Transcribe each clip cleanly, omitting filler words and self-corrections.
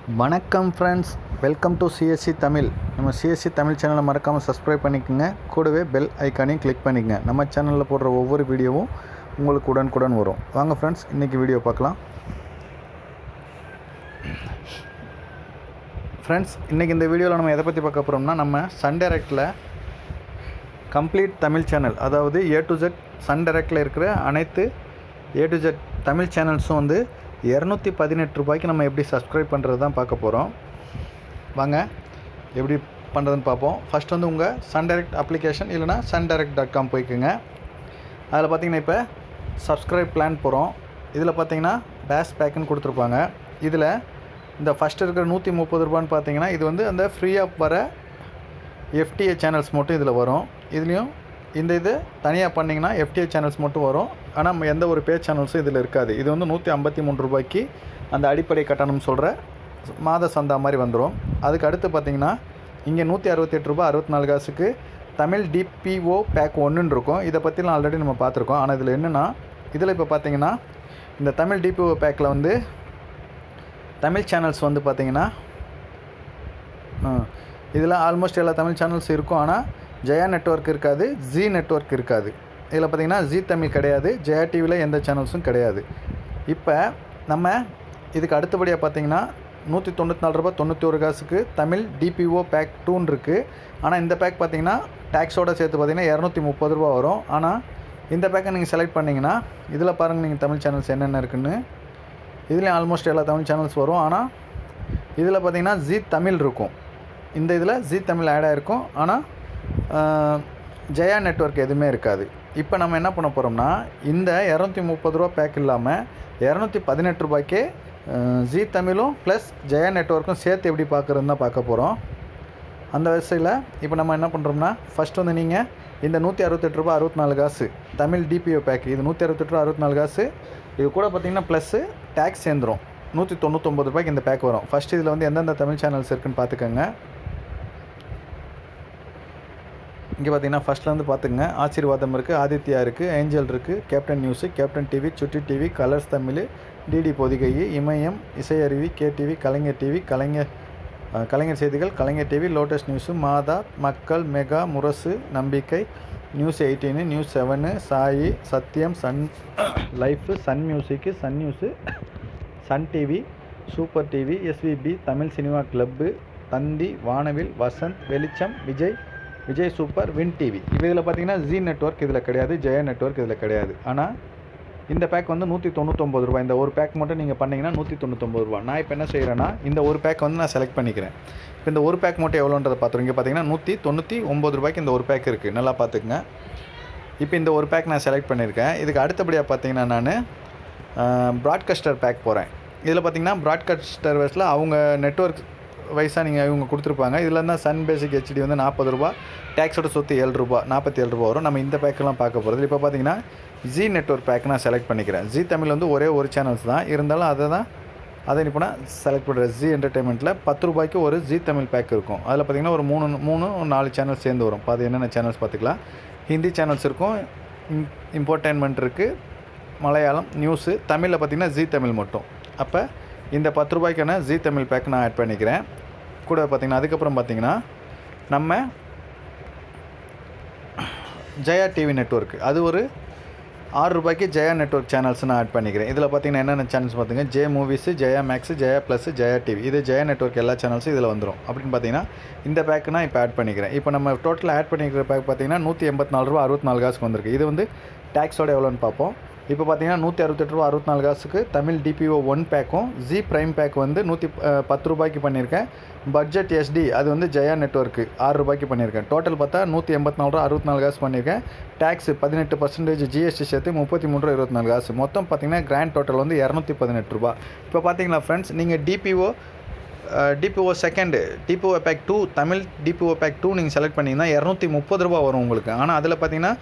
வணக்கம் friends, welcome to CSC Tamil. நம்ம CSC Tamil சேனலை மறக்காமல் சப்ஸ்கிரைப் பண்ணிக்கோங்க. கூடவே பெல் ஐக்கானையும் கிளிக் பண்ணிக்கங்க. நம்ம சேனலில் போடுற ஒவ்வொரு வீடியோவும் உங்களுக்கு உடனுக்குடன் வரும். வாங்க ஃப்ரெண்ட்ஸ், இன்றைக்கி வீடியோ பார்க்கலாம். ஃப்ரெண்ட்ஸ், இன்றைக்கி இந்த வீடியோவில் நம்ம எதை பற்றி பார்க்க போகிறோம்னா, நம்ம சன் டைரக்டில் கம்ப்ளீட் தமிழ் சேனல், அதாவது ஏ டு ஜெட் சன் டைரக்டில் இருக்கிற அனைத்து ஏ டு ஜெட் தமிழ் சேனல்ஸும் வந்து ரூபாய்க்கு நம்ம எப்படி சப்ஸ்கிரைப் பண்ணுறது தான் பார்க்க போகிறோம். வாங்க எப்படி பண்ணுறதுன்னு பார்ப்போம். ஃபஸ்ட் வந்து உங்கள் சன் டைரக்ட் அப்ளிகேஷன் இல்லைனா sundirect.com போய்க்குங்க. அதில் பார்த்தீங்கன்னா இப்போ சப்ஸ்கிரைப் பிளான் போகிறோம். இதில் பார்த்தீங்கன்னா டேஷ் பேக்குன்னு கொடுத்துருப்பாங்க. இதில் இந்த ஃபஸ்ட்டு இருக்கிற ரூபான்னு பார்த்தீங்கன்னா இது வந்து அந்த ஃப்ரீயாக வர எஃப்டிஏ சேனல்ஸ் மட்டும் இதில் வரும். இதுலேயும் இந்த இது தனியாக பண்ணிங்கன்னா எஃப்டிஏ சேனல்ஸ் மட்டும் வரும். ஆனால் எந்த ஒரு பே சேனல்ஸும் இதில் இருக்காது. இது வந்து ரூபாய்க்கு அந்த அடிப்படை கட்டணம் சொல்கிற மாத சந்தா மாதிரி வந்துடும். அதுக்கு அடுத்து பார்த்திங்கன்னா இங்கே ரூ. தமிழ் டிபிஓ பேக் 1ன்னு இருக்கும். இதை பற்றிலாம் ஆல்ரெடி நம்ம பார்த்துருக்கோம். ஆனால் இதில் என்னென்னா, இதில் இப்போ பார்த்திங்கன்னா இந்த தமிழ் டிபிஓ பேக்கில் வந்து தமிழ் சேனல்ஸ் வந்து பார்த்திங்கன்னா இதில் ஆல்மோஸ்ட் எல்லா தமிழ் சேனல்ஸ் இருக்கும். ஆனால் ஜெயா நெட்வொர்க் இருக்காது, ஜி நெட்வொர்க் இருக்காது. இதில் பார்த்திங்கன்னா ஜி தமிழ் கிடையாது, ஜெயா டிவியில் எந்த சேனல்ஸும் கிடையாது. இப்போ நம்ம இதுக்கு அடுத்தபடியாக பார்த்திங்கன்னா ரூ. தமிழ் டிபிஓ பேக் 2ன்னு இருக்குது. ஆனால் இந்த பேக் பார்த்திங்கன்னா டேக்ஸோடு சேர்த்து பார்த்திங்கன்னா ரூ. வரும். ஆனால் இந்த பேக்கை நீங்கள் செலக்ட் பண்ணிங்கன்னா இதில் பாருங்கள், நீங்கள் தமிழ் சேனல்ஸ் என்னென்ன இருக்குன்னு. இதுலேயும் ஆல்மோஸ்ட் எல்லா தமிழ் சேனல்ஸ் வரும். ஆனால் இதில் பார்த்திங்கன்னா ஜி தமிழ் இருக்கும். இந்த இதில் ஜி தமிழ் ஆட் ஆகிருக்கும். ஆனால் ஜெயா நெட்வொர்க் எதுவுமே இருக்காது. இப்போ நம்ம என்ன பண்ண போகிறோம்னா, இந்த ரூ. பேக் இல்லாமல் ரூபாய்க்கே ஜி தமிழும் ப்ளஸ் ஜெயா நெட்வொர்க்கும் சேர்த்து எப்படி பார்க்குறதுன்னு தான் பார்க்க போகிறோம். அந்த வரிசையில் இப்போ நம்ம என்ன பண்ணுறோம்னா, ஃபஸ்ட் வந்து நீங்கள் இந்த ரூ. தமிழ் டிபிஓ பேக், இது ரூ. இது கூட பார்த்திங்கன்னா ப்ளஸ்ஸு டேக்ஸ் சேர்ந்துடும். ரூபாய்க்கு இந்த பேக் வரும். ஃபஸ்ட்டு இதில் வந்து எந்தெந்த தமிழ் சேனல்ஸ் இருக்குதுன்னு பார்த்துக்கோங்க. இங்கே பார்த்தீங்கன்னா ஃபஸ்ட்டில் வந்து பார்த்துங்க, ஆசீர்வாதம் இருக்குது, ஆதித்யா இருக்குது, ஏஞ்சல் இருக்குது, Captain News, Captain TV, Chutti TV, Colors Tamil, DD Podhigai, Imayam, Isaiaruvi, KTV, Kalaignar TV, Kalaignar Seithigal, Kalaignar TV, lotus news, மாதா, மக்கள், Mega, Murasu, Nambikkai, News 18, News 7, Sai, Sathiyam, Sun Life, Sun Music, Sun News, Sun TV, Super TV, SVB, Tamil Cinema Club, Thanthi, Vanavil, Vasanth, வெளிச்சம், விஜய் சூப்பர், வின் டிவி. இப்போ இதில் பார்த்தீங்கன்னா G network இதில் கிடையாது, Jaya network இதில் கிடையாது. ஆனால் இந்த பேக் வந்து ரூ. இந்த ஒரு பேக் மட்டும் நீங்கள் பண்ணிங்கன்னா ரூ. நான் இப்போ என்ன செய்கிறேன்னா, இந்த ஒரு பேக் வந்து நான் செலக்ட் பண்ணிக்கிறேன். இப்போ இந்த ஒரு பேக் மட்டும் எவ்வளோன்றதை பார்த்துருங்க. இங்கே பார்த்தீங்கன்னா ரூபாய்க்கு இந்த ஒரு பேக் இருக்குது. நல்லா பார்த்துக்குங்க. இப்போ இந்த ஒரு பேக் நான் செலக்ட் பண்ணியிருக்கேன். இதுக்கு அடுத்தபடியாக பார்த்தீங்கன்னா நான் ப்ராட்காஸ்டர் பேக் போகிறேன். இதில் பார்த்தீங்கன்னா ப்ராட்காஸ்டர் வைஸில் அவங்க நெட்வொர்க் வைஸாக நீங்கள் இவங்க கொடுத்துருப்பாங்க. இதில் இருந்தால் சன் பேசிக் ஹெச்டி வந்து ரூ. டேக்ஸோட சொத்து ரூ. ரூ. வரும். நம்ம இந்த பேக்கெல்லாம் பார்க்க போகிறது. இப்போ பார்த்தீங்கன்னா ஜி நெட்வொர்க் பேக் நான் செலக்ட் பண்ணிக்கிறேன். ஜி தமிழ் வந்து ஒரே ஒரு சேனல்ஸ் தான் இருந்தாலும் அதை இப்போ நான் செலக்ட் பண்ணுறேன். ஜி என்டர்டைன்மெண்ட்டில் ரூபாய்க்கு ஒரு ஜி தமிழ் பேக் இருக்கும். அதில் பார்த்திங்கன்னா ஒரு 4 சேனல்ஸ் சேர்ந்து வரும். அது என்னென்ன சேனல்ஸ் பார்த்துக்கலாம். ஹிந்தி சேனல்ஸ் இருக்கும், இம்போர்டைன்மெண்ட் இருக்குது, மலையாளம், நியூஸு, தமிழில் பார்த்திங்கன்னா ஜி தமிழ் மட்டும். அப்போ இந்த ரூபாய்க்கான ஜி தமிழ் பேக் நான் ஆட் பண்ணிக்கிறேன். கூட பார்த்திங்கன்னா அதுக்கப்புறம் பார்த்திங்கன்னா நம்ம ஜெயா டிவி நெட்வொர்க், அது ஒரு ரூபாய்க்கு ஜெயா நெட்வொர்க் சேனல்ஸ் நான் ஆட் பண்ணிக்கிறேன். இதில் பார்த்திங்கன்னா என்னென்ன சேனல்ஸ் பார்த்திங்கன்னா J movies, Jaya maths, Jaya plus, Jaya TV, இது ஜெயா நெட்வொர்க் எல்லா சேனல்ஸும் இதில் வந்துடும். அப்படின்னு பார்த்திங்கன்னா இந்த பேக்கு நான் இப்போ ஆட் பண்ணிக்கிறேன். இப்போ நம்ம டோட்டலாக ஆட் பண்ணிக்கிற பேக் பார்த்திங்கன்னா ரூ. வந்திருக்கு. இது வந்து டேக்ஸோட எவ்வளோன்னு பார்ப்போம். இப்போ பார்த்தீங்கன்னா ரூ. தமிழ் டிபிஓ 1 பேக்கும், ஜி ப்ரைம் பேக் வந்து ரூபாய்க்கு பண்ணியிருக்கேன். பட்ஜெட் எஸ்டி அது வந்து ஜெயா நெட்வொர்க்கு ரூபாய்க்கு பண்ணியிருக்கேன். டோட்டல் பார்த்தா ரூ. பண்ணியிருக்கேன். டேக்ஸு 18% ஜிஎஸ்டி சேர்த்து ரூ. மொத்தம் பார்த்தீங்கன்னா கிராண்ட் டோட்டல் வந்து ரூ. இப்போ பார்த்தீங்கன்னா ஃப்ரெண்ட்ஸ், நீங்கள் DPO second DPO pack 2 Tamil DPO pack 2 நீங்கள் செலக்ட் பண்ணிங்கன்னா ரூ. வரும் உங்களுக்கு. ஆனால் அதில் பார்த்தீங்கன்னா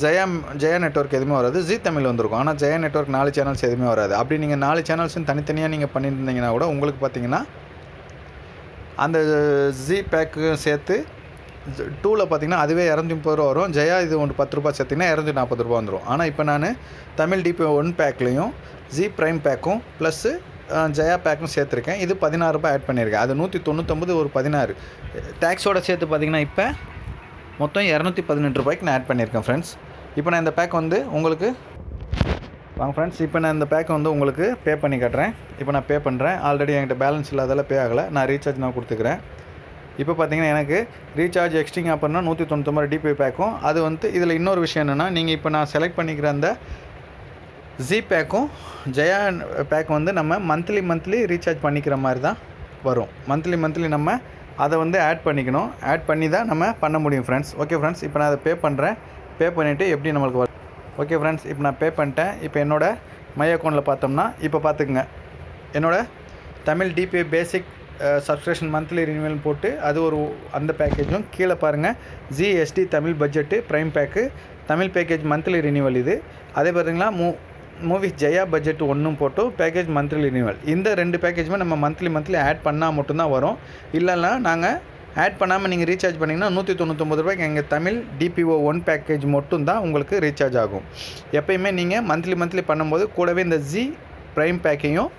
ஜெயா நெட்வொர்க் எதுவுமே வராது, ஜி தமிழ் வந்திருக்கும். ஆனால் ஜெயா நெட்வொர்க் 4 சேனல்ஸ் எதுவுமே வராது. அப்படி நீங்கள் 4 சேனல்ஸும் தனித்தனியாக நீங்கள் பண்ணியிருந்தீங்கன்னா கூட உங்களுக்கு பார்த்தீங்கன்னா அந்த ஜி பேக்கு சேர்த்து 2ல் பார்த்தீங்கன்னா அதுவே ரூ. வரும். ஜெயா இது ஒன்று ரூபாய் சேர்த்திங்கன்னா ரூ. வந்துடும். ஆனால் இப்போ நான் தமிழ் டிபி 1 பேக்லேயும் ஜி ப்ரைம் பேக்கும் ப்ளஸ்ஸு ஜெயா பேக்கும் சேர்த்துருக்கேன். இது ரூ. 16 ஆட் பண்ணியிருக்கேன். அது 199 ஒரு 16 டேக்ஸோடு சேர்த்து பார்த்திங்கன்னா இப்போ மொத்தம் ரூ. 218 நான் ஆட் பண்ணியிருக்கேன் ஃப்ரெண்ட்ஸ். இப்போ நான் இந்த பேக் வந்து உங்களுக்கு வாங்க ஃப்ரெண்ட்ஸ், இப்போ நான் இந்த பேக்கை வந்து உங்களுக்கு பே பண்ணி காட்டுறேன். இப்போ நான் பே பண்ணுறேன். ஆல்ரெடி என்கிட்ட பேலன்ஸ் இல்லாதெல்லாம் பே ஆகலை. நான் ரீசார்ஜ் நான் கொடுத்துக்கிறேன். இப்போ பார்த்தீங்கன்னா எனக்கு ரீசார்ஜ் எக்ஸ்ட்ரிங் ஆஃபர்னா 199 டிபி பேக்கும். அது வந்து இதில் இன்னொரு விஷயம் என்னென்னா, நீங்கள் இப்போ நான் செலக்ட் பண்ணிக்கிற அந்த ஜி பேக்கும் ஜெயா பேக் வந்து நம்ம மந்த்லி ரீசார்ஜ் பண்ணிக்கிற மாதிரி தான் வரும். மந்த்லி நம்ம அதை வந்து ஆட் பண்ணிக்கணும். ஆட் பண்ணி தான் நம்ம பண்ண முடியும் ஃப்ரெண்ட்ஸ். ஓகே ஃப்ரெண்ட்ஸ், இப்போ நான் அதை பே பண்ணுறேன். பே பண்ணிவிட்டு எப்படி நம்மளுக்கு வரும். ஓகே ஃப்ரெண்ட்ஸ், இப்போ நான் பே பண்ணிட்டேன். இப்போ என்னோடய மை அக்கௌண்ட்டில் பார்த்தோம்னா இப்போ பார்த்துக்குங்க, என்னோடய Tamil DP basic subscription monthly renewal போட்டு அது ஒரு அந்த பேக்கேஜும் கீழே பாருங்கள் GST Tamil budget prime pack Tamil package monthly renewal இது. அதே பார்த்தீங்கன்னா மூவிஸ் ஜெயா பட்ஜெட் ஒன்றும் போட்டு பேக்கேஜ் மந்த்லி ரினிவல். இந்த 2 பேக்கேஜுமே நம்ம மந்த்லி ஆட் பண்ணால் மட்டும்தான் வரும். இல்லைன்னா நாங்கள் ஆட் பண்ணாமல் நீங்கள் ரீசார்ஜ் பண்ணிங்கன்னா ரூ. 199 எங்கள் தமிழ் டிபிஓ 1 பேக்கேஜ் மட்டும்தான் உங்களுக்கு ரீசார்ஜ் ஆகும். எப்போயுமே நீங்கள் மந்த்லி பண்ணும்போது கூடவே இந்த ஜி ப்ரைம் பேக்கையும்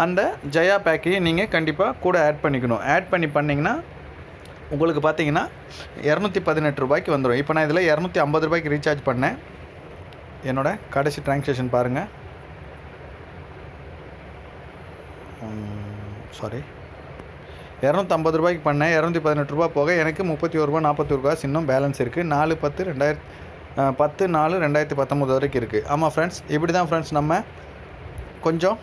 அந்த ஜெயா பேக்கையும் நீங்கள் கண்டிப்பாக கூட ஆட் பண்ணிக்கணும். ஆட் பண்ணிங்கன்னா உங்களுக்கு பார்த்தீங்கன்னா ரூ. 218 வந்துடும். இப்போ நான் இதில் ரூ. 250 ரீசார்ஜ் பண்ணேன். என்னோடய கடைசி ட்ரான்சாக்ஷன் பாருங்கள். சாரி, ரூ. 250 பண்ணேன். ரூ. 218 போக எனக்கு ரூ. 31 இன்னும் பேலன்ஸ் இருக்குது. 4/10/2019 வரைக்கும் இருக்குது. ஆமாம் ஃப்ரெண்ட்ஸ், இப்படி தான் ஃப்ரெண்ட்ஸ் நம்ம கொஞ்சம்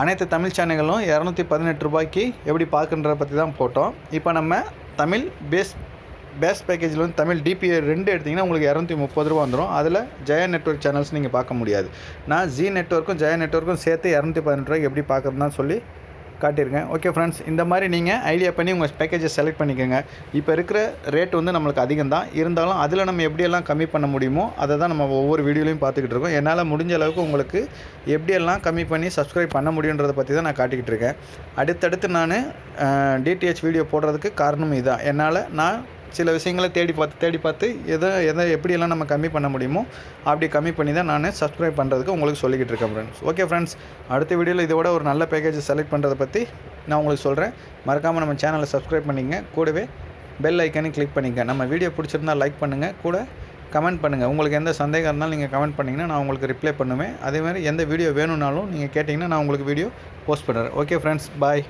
அனைத்து தமிழ் சேனல்களும் ரூ. 218 எப்படி பார்க்குன்றத பற்றி தான் போட்டோம். இப்போ நம்ம தமிழ் பேஸ் பேக்கேஜில் வந்து தமிழ் டிபிஏ 2 எடுத்திங்கன்னா உங்களுக்கு ரூ. 230 வந்துடும். அதில் ஜெயா நெட்வொர்க் சேனல்ஸ் நீங்கள் பார்க்க முடியாது. நான் ஜி நெட்வொர்க்கும் ஜெயா நெட்வொர்க்கும் சேர்த்து ரூ. 218 எப்படி பார்க்குறதுன்னு சொல்லி காட்டியிருக்கேன். ஓகே ஃப்ரெண்ட்ஸ், இந்த மாதிரி நீங்கள் ஐடியா பண்ணி உங்கள் பேக்கேஜை செலக்ட் பண்ணிக்கோங்க. இப்போ இருக்கிற ரேட் வந்து நம்மளுக்கு அதிகம் தான் இருந்தாலும் அதில் நம்ம எப்படியெல்லாம் கம்மி பண்ண முடியுமோ அதை தான் நம்ம ஒவ்வொரு வீடியோலையும் பார்த்துக்கிட்டு இருக்கோம். என்னால் முடிஞ்ச அளவுக்கு உங்களுக்கு எப்படியெல்லாம் கம்மி பண்ணி சப்ஸ்கிரைப் பண்ண முடியுன்றதை பற்றி தான் நான் காட்டிக்கிட்டு இருக்கேன். அடுத்தடுத்து நான் டிடிஹெச் வீடியோ போடுறதுக்கு காரணம் இதுதான். நான் சில விஷயங்களை தேடி பார்த்து எதை எப்படியெல்லாம் நம்ம கம்மி பண்ண முடியுமோ அப்படி கம்மி பண்ணி தான் நான் சப்ஸ்கிரைப் பண்ணுறதுக்கு உங்களுக்கு சொல்லிக்கிட்டு இருக்கேன் ஃப்ரெண்ட்ஸ். ஓகே ஃப்ரெண்ட்ஸ், அடுத்த வீடியோவில் இதோட ஒரு நல்ல பேக்கேஜை செலக்ட் பண்ணுறதை பற்றி நான் உங்களுக்கு சொல்கிறேன். மறக்காமல் நம்ம சேனலை சப்ஸ்கிரைப் பண்ணிக்கங்க. கூடவே பெல் ஐக்கானே கிளிக் பண்ணிக்கங்க. நம்ம வீடியோ பிடிச்சிருந்தால் லைக் பண்ணுங்கள், கூட கமெண்ட் பண்ணுங்கள். உங்களுக்கு எந்த சந்தேகம் இருந்தாலும் நீங்கள் கமெண்ட் பண்ணிங்கன்னா நான் உங்களுக்கு ரிப்ளை பண்ணுவேன். அதேமாதிரி எந்த வீடியோ வேணும்னாலும் நீங்கள் கேட்டிங்கன்னா நான் உங்களுக்கு வீடியோ போஸ்ட் பண்ணுறேன். ஓகே ஃப்ரெண்ட்ஸ், பாய்.